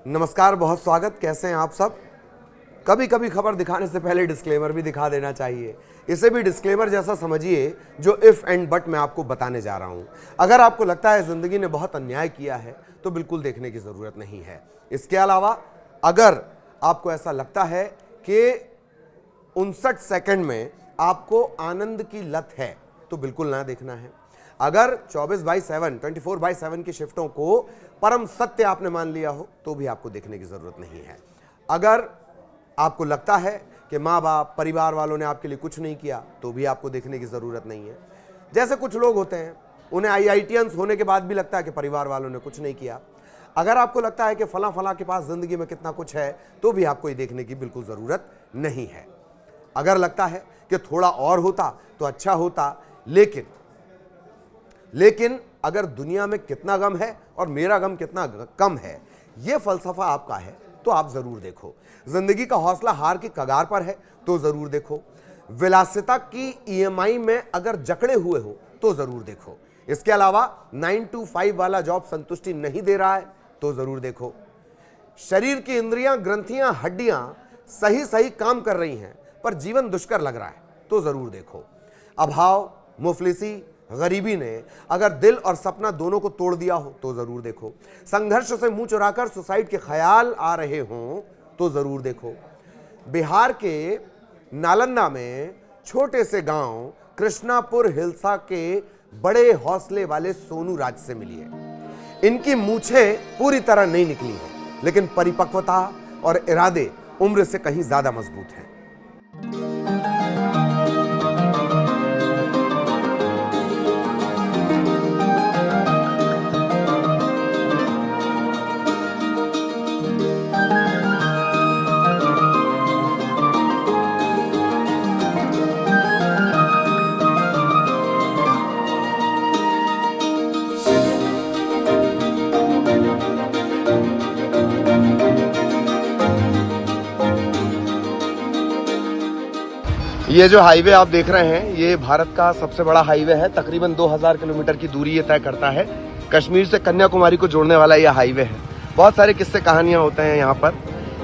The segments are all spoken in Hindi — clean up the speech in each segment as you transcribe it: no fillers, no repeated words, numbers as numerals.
नमस्कार, बहुत स्वागत। कैसे हैं आप सब? कभी कभी खबर दिखाने से पहले डिस्क्लेमर भी दिखा देना चाहिए। इसे भी डिस्क्लेमर जैसा समझिए जो इफ एंड बट मैं आपको बताने जा रहा हूं। अगर आपको लगता है जिंदगी ने बहुत अन्याय किया है तो बिल्कुल देखने की जरूरत नहीं है। इसके अलावा अगर आपको ऐसा लगता है कि 59 सेकंड में आपको आनंद की लत है तो बिल्कुल ना देखना है। अगर 24/7 की शिफ्टों को परम सत्य आपने मान लिया हो तो भी आपको देखने की जरूरत नहीं है। अगर आपको लगता है कि माँ बाप परिवार वालों ने आपके लिए कुछ नहीं किया तो भी आपको देखने की जरूरत नहीं है। जैसे कुछ लोग होते हैं, उन्हें IITians होने के बाद भी लगता है कि परिवार वालों ने कुछ नहीं किया। अगर आपको लगता है कि फला फला के पास जिंदगी में कितना कुछ है तो भी आपको ये देखने की बिल्कुल जरूरत नहीं है। अगर लगता है कि थोड़ा और होता तो अच्छा होता, लेकिन अगर दुनिया में कितना गम है और मेरा गम कितना कम है, यह फलसफा आपका है तो आप जरूर देखो। जिंदगी का हौसला हार की कगार पर है तो जरूर देखो। विलासिता की EMI में अगर जकड़े हुए हो तो जरूर देखो। इसके अलावा 9 to 5 वाला जॉब संतुष्टि नहीं दे रहा है तो जरूर देखो। शरीर की इंद्रियां, ग्रंथियां, हड्डियां सही काम कर रही हैं पर जीवन दुष्कर लग रहा है तो जरूर देखो। अभाव, मुफलिसी, गरीबी ने अगर दिल और सपना दोनों को तोड़ दिया हो तो जरूर देखो। संघर्ष से मुंह चुराकर सुसाइड के ख्याल आ रहे हों तो जरूर देखो। बिहार के नालंदा में छोटे से गांव कृष्णापुर हिल्सा के बड़े हौसले वाले सोनू राज से मिलिए। इनकी मूछें पूरी तरह नहीं निकली हैं, लेकिन परिपक्वता और इरादे उम्र से कहीं ज्यादा मजबूत हैं। ये जो हाईवे आप देख रहे हैं ये भारत का सबसे बड़ा हाईवे है। तकरीबन 2000 किलोमीटर की दूरी ये तय करता है। कश्मीर से कन्याकुमारी को जोड़ने वाला ये हाईवे है। बहुत सारे किस्से कहानियां होते हैं यहाँ पर।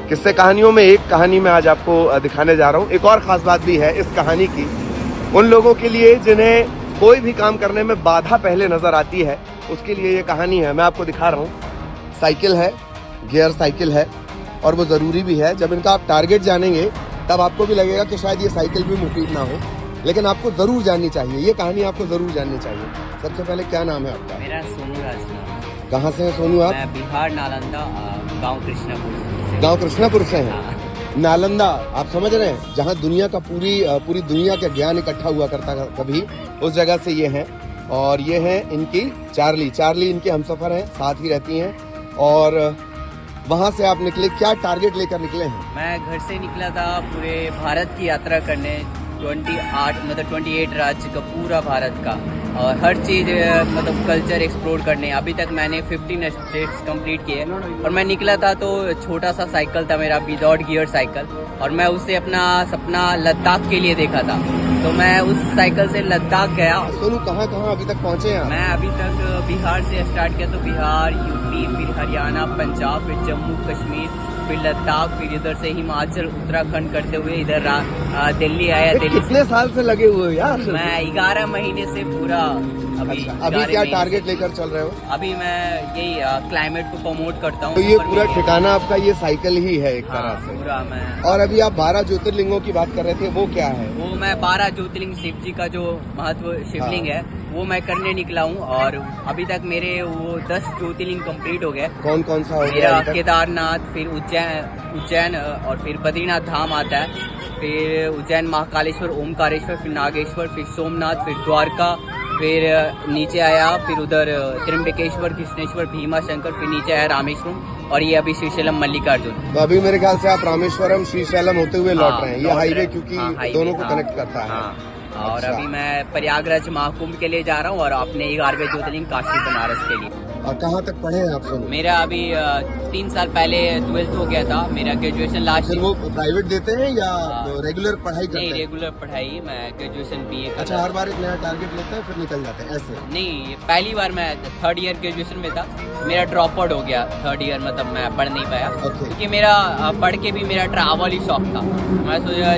किस्से कहानियों में एक कहानी मैं आज आपको दिखाने जा रहा हूँ। एक और खास बात भी है इस कहानी की, उन लोगों के लिए जिन्हें कोई भी काम करने में बाधा पहले नजर आती है, उसके लिए ये कहानी है। मैं आपको दिखा रहा हूँ। साइकिल है, गियर साइकिल है और वो जरूरी भी है। जब इनका आप टारगेट जानेंगे तब आपको भी लगेगा कि शायद ये साइकिल भी मुफीद ना हो, लेकिन आपको जरूर जाननी चाहिए। ये कहानी आपको जरूर जाननी चाहिए। सबसे पहले क्या नाम है आपका? मेरा सोनू राज। कहाँ से हैं सोनू आप? मैं बिहार नालंदा, गांव कृष्णापुर। गांव कृष्णापुर से हैं? हाँ। नालंदा आप समझ रहे हैं, जहाँ दुनिया का पूरी दुनिया का ज्ञान इकट्ठा हुआ करता कभी, उस जगह से ये हैं। और ये है इनकी चार्ली इनके हमसफर हैं, साथ ही रहती हैं। और वहाँ से आप निकले, क्या टारगेट लेकर निकले हैं? मैं घर से निकला था पूरे भारत की यात्रा करने, 28 राज्य का, पूरा भारत का, और हर चीज़ मतलब कल्चर एक्सप्लोर करने। अभी तक मैंने 15 स्टेट्स कंप्लीट किए और मैं निकला था तो छोटा सा साइकिल था मेरा, विदाउट गियर साइकिल, और मैं उससे अपना सपना लद्दाख के लिए देखा था। तो मैं उस साइकिल से लद्दाख गया। सोनू कहाँ अभी तक पहुँचे हैं? मैं अभी तक बिहार से स्टार्ट किया, तो बिहार, यूपी, फिर हरियाणा, पंजाब, फिर जम्मू कश्मीर, फिर लद्दाख, फिर इधर से हिमाचल, उत्तराखंड करते हुए इधर दिल्ली आया। दिल्ली कितने साल से लगे हुए हो यार? मैं 11 महीने से पूरा अभी क्या टारगेट लेकर चल रहे हो? अभी मैं यही क्लाइमेट को प्रमोट करता हूँ। तो ये पूरा ठिकाना आपका ये साइकिल ही है एक तरह से? पूरा मैं। और अभी आप 12 ज्योतिर्लिंगों की बात कर रहे थे, वो क्या है? वो मैं 12 ज्योतिर्लिंग, शिव जी का जो महत्व शिवलिंग है वो मैं करने निकला हूँ। और अभी तक मेरे वो 10 ज्योतिर्लिंग कंप्लीट हो गए। कौन सा हो गया? मेरा केदारनाथ, फिर उज्जैन और फिर बद्रीनाथ धाम आता है, फिर उज्जैन महाकालेश्वर, ओमकारेश्वर, फिर नागेश्वर, फिर सोमनाथ, फिर द्वारका, फिर नीचे आया, फिर उधर त्र्यंबकेश्वर, कृष्णेश्वर, भीमा शंकर, फिर नीचे आया रामेश्वरम, और ये अभी श्रीशैलम मल्लिकार्जुन। तो अभी मेरे ख्याल से आप रामेश्वरम श्रीशैलम होते हुए लौट रहे हैं। ये हाईवे क्योंकि दोनों को कनेक्ट करता है। और अच्छा। अभी मैं प्रयागराज महाकुंभ के लिए जा रहा हूँ और अपने 11वें ज्योतिर्लिंग काशी बनारस के लिए। और कहाँ तक पढ़े हैं आप सोनू? मेरा अभी 3 साल पहले 12th हो गया था, मेरा ग्रेजुएशन लास्ट फिर वो प्राइवेट देते हैं या रेगुलर पढ़ाई करते नहीं, हैं? रेगुलर पढ़ाई, मैं ग्रेजुएशन बीए कर अच्छा, हर बार एक नया टारगेट लेता है फिर निकल जाते हैं ऐसे? नहीं, ये पहली बार मैं 3rd ईयर ग्रेजुएशन में था, मेरा ड्रॉप आउट हो गया 3rd ईयर, मतलब मैं पढ़ नहीं पाया Okay. क्योंकि मेरा पढ़ के भी मेरा ट्रैवल ही शौक था। मैं सोचा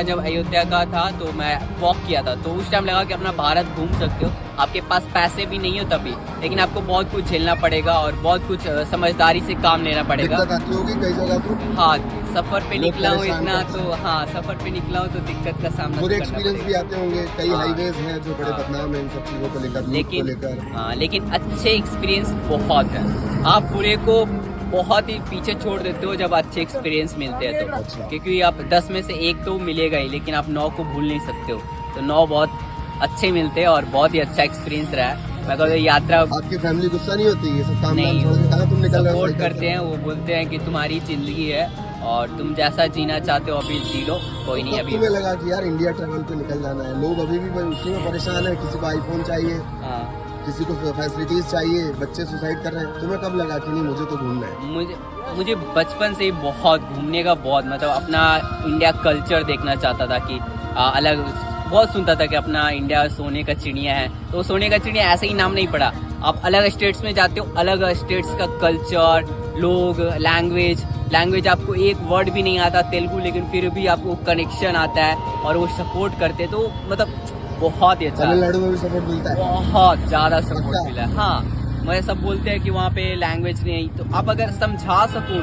जब अयोध्या का था तो मैं वॉक किया था, तो उस टाइम लगा कि अपना भारत घूम सकते हो, आपके पास पैसे भी नहीं हो तभी, लेकिन आपको बहुत कुछ झेलना पड़ेगा और बहुत कुछ समझदारी से काम लेना पड़ेगा। दिक्कत आती होगी कई जगह तो? हाँ, सफर पे लोग निकला हूँ परेशान इतना, करते तो हाँ सफर पे निकला हूँ तो दिक्कत का सामना बुरे तो करना एक्सपीरियंस भी पड़ेगा। आते होंगे, कई हाँ। हाईवेज हैं जो बड़े हाँ। बदनाम हैं इन सब चीजों को लेकर, लूट को लेकर। लेकिन अच्छे एक्सपीरियंस बहुत है, आप बुरे को बहुत ही पीछे छोड़ देते हो जब अच्छे एक्सपीरियंस मिलते हैं तो, अच्छा। क्योंकि आप 10 में से 1 तो मिलेगा ही, लेकिन आप 9 को भूल नहीं सकते हो, तो 9 बहुत अच्छे मिलते हैं और बहुत ही अच्छा एक्सपीरियंस रहा है। मैं कहता हूँ यात्रा आपकी फैमिली गुस्सा नहीं होती? ये सब काम नहीं, छोड़ के कहाँ तुम निकल रहे हो? सपोर्ट करते हैं, वो बोलते हैं कि तुम्हारी जिंदगी है और तुम जैसा जीना चाहते हो अभी जी लो, कोई नहीं। कब अभी तुम्हें लगा कि यार इंडिया ट्रैवल पे निकल जाना है? लोग अभी भी उसी में परेशान है, किसी को आईफोन चाहिए, हाँ, किसी को फैसिलिटीज चाहिए, बच्चे सुसाइड कर रहे हैं। तुम्हें कब लगा कि नहीं मुझे तो घूमना है? मुझे बचपन से ही बहुत घूमने का बहुत, मतलब अपना इंडिया कल्चर देखना चाहता था कि अलग, बहुत सुनता था कि अपना इंडिया सोने का चिड़िया है, तो सोने का चिड़िया ऐसे ही नाम नहीं पड़ा, आप अलग स्टेट्स में जाते हो, अलग स्टेट्स का कल्चर, लोग, लैंग्वेज आपको एक वर्ड भी नहीं आता तेलुगु, लेकिन फिर भी आपको कनेक्शन आता है और वो सपोर्ट करते हैं, तो मतलब बहुत ही अच्छा, तमिलनाडु में भी सपोर्ट मिलता है? बहुत ज्यादा पक्का? सपोर्ट मिला है। हाँ, मुझे सब बोलते हैं कि वहाँ पे लैंग्वेज नहीं, तो आप अगर समझा सको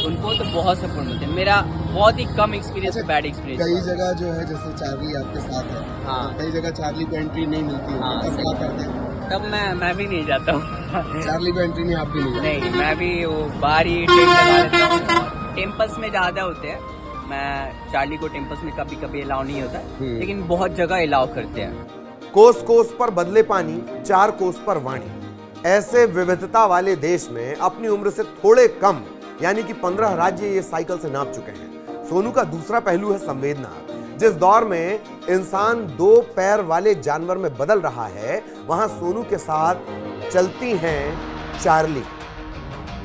उनको तो बहुत सपोर्ट मिलते हैं। मेरा बहुत ही कम एक्सपीरियंस, बैड एक्सपीरियंस। कई जगह जो है जैसे चार्ली आपके साथ है, हाँ। कई जगह चार्ली को एंट्री नहीं मिलती है, हाँ, तब सही। क्या करते हैं? तब मैं भी नहीं जाता हूँ चार्ली को एंट्री नहीं, आप भी नहीं जाते? नहीं, मैं भी वो बाहर ही टेंट लगा लेता हूँ, टेम्पल्स में ज़्यादा होते हैं, मैं चार्ली को टेम्पल्स में कभी कभी अलाउ नहीं होता, लेकिन बहुत जगह अलाउ करते हैं। कोस कोस पर बदले पानी, 4 कोस पर वाणी। ऐसे विविधता वाले देश में अपनी उम्र से थोड़े कम यानी कि 15 राज्य ये साइकिल से नाप चुके हैं। सोनू का दूसरा पहलू है संवेदना। जिस दौर में इंसान 2 पैर वाले जानवर में बदल रहा है, वहां सोनू के साथ चलती हैं चार्ली।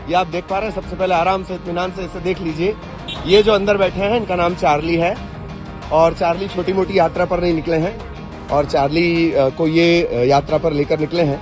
ये आप देख पा रहे हैं, सबसे पहले आराम से इत्मीनान से इसे देख लीजिए। ये जो अंदर बैठे हैं इनका नाम चार्ली है और चार्ली छोटी मोटी यात्रा पर नहीं निकले हैं और चार्ली को ये यात्रा पर लेकर निकले हैं।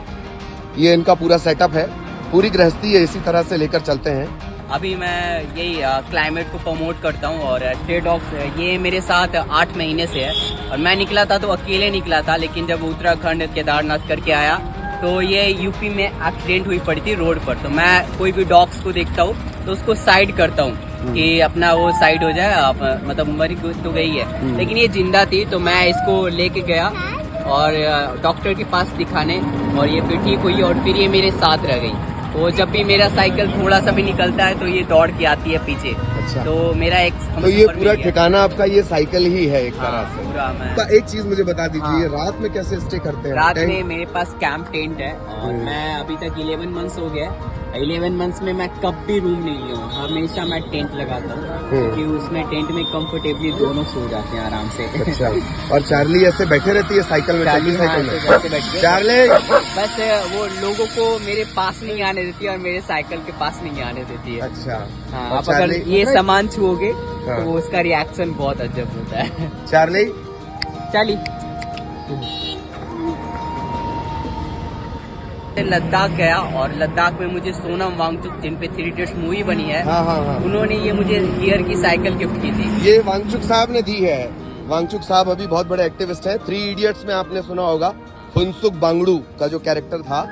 ये इनका पूरा सेटअप है, पूरी गृहस्थी है इसी तरह से लेकर चलते हैं। अभी मैं यही क्लाइमेट को प्रमोट करता हूँ और स्टे डॉग्स ये मेरे साथ 8 महीने से है और मैं निकला था तो अकेले निकला था, लेकिन जब उत्तराखंड केदारनाथ करके आया तो ये यूपी में एक्सीडेंट हुई पड़ी थी रोड पर, तो मैं कोई भी डॉग्स को देखता हूँ तो उसको साइड करता हूँ कि अपना वो साइड हो जाए, मतलब मरी तो गई है, लेकिन ये जिंदा थी तो मैं इसको लेके गया और डॉक्टर के पास दिखाने और ये फिर ठीक हुई और फिर ये मेरे साथ रह गई। तो जब भी मेरा साइकिल थोड़ा सा भी निकलता है तो ये दौड़ के आती है पीछे। अच्छा। तो मेरा एक तो ये पूरा ठिकाना आपका ये साइकिल ही है एक तरह से? पूरा मैं तो एक चीज मुझे बता दीजिए, रात में कैसे स्टे करते हैं? रात टेंट? में मेरे पास कैंप टेंट है और मैं अभी तक 11 मंथ्स हो गया। 11 मंथ्स में मैं कब भी रूम नहीं लिया हूँ, हमेशा मैं टेंट लगाता हूँ क्योंकि उसमें टेंट में कंफर्टेबली दोनों सो जाते हैं आराम से। अच्छा, और चार्ली ऐसे बैठे रहती है साइकिल में? चार्ली साइकिल हाँ, में बैठ के चार्ली बस वो लोगों को मेरे पास नहीं आने देती है और मेरे साइकिल के पास नहीं आने देती है। अच्छा, हाँ, और आप अगर चार्ली- ये सामान छुओगे हाँ। तो वो उसका रिएक्शन बहुत अजब होता है। चार्ली चलिए लद्दाख गया और लद्दाख में मुझे सोनम वांगचुक, जिन पे 3 इडियट्स मूवी बनी है, हाँ हाँ हाँ, उन्होंने ये मुझे गियर की साइकिल गिफ्ट की थी। ये वांगचुक साहब ने दी है। वांगचुक साहब अभी बहुत बड़े एक्टिविस्ट हैं। 3 इडियट्स में आपने सुना होगा फुनसुक बांगड़ू का जो कैरेक्टर था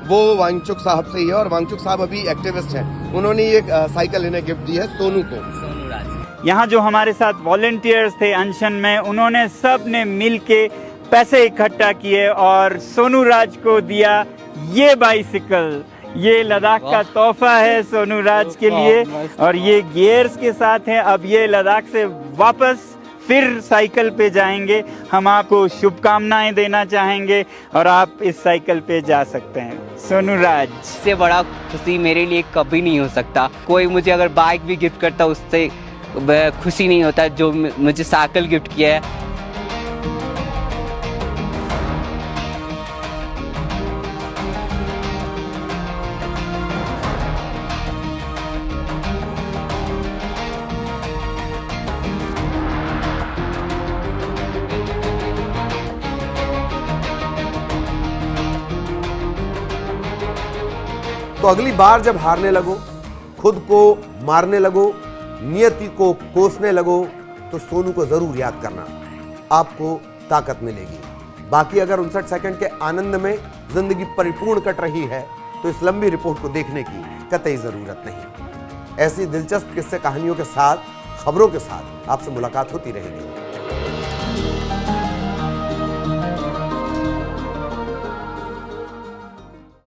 वो वांगचुक साहब से ही है और वांगचुक साहब अभी एक्टिविस्ट हैं। उन्होंने ये साइकिल इन्हें गिफ्ट दी है सोनू को। सोनू राज यहाँ जो हमारे साथ वॉलेंटियर्स थे अनशन में, उन्होंने सब ने मिल के पैसे इकट्ठा किए और सोनू राज को दिया ये बाइसिकल। ये लद्दाख का तोहफा है सोनू राज के लिए और ये गियर्स के साथ है। अब ये लद्दाख से वापस फिर साइकिल पे जाएंगे। हम आपको शुभकामनाएं देना चाहेंगे और आप इस साइकिल पे जा सकते हैं। सोनू राज से बड़ा खुशी मेरे लिए कभी नहीं हो सकता। कोई मुझे अगर बाइक भी गिफ्ट करता उससे खुशी नहीं होता जो मुझे साइकिल गिफ्ट किया है। तो अगली बार जब हारने लगो, खुद को मारने लगो, नियति को कोसने लगो, तो सोनू को जरूर याद करना, आपको ताकत मिलेगी। बाकी अगर 59 सेकंड के आनंद में जिंदगी परिपूर्ण कट रही है तो इस लंबी रिपोर्ट को देखने की कतई जरूरत नहीं। ऐसी दिलचस्प किस्से कहानियों के साथ, खबरों के साथ आपसे मुलाकात होती रहेगी।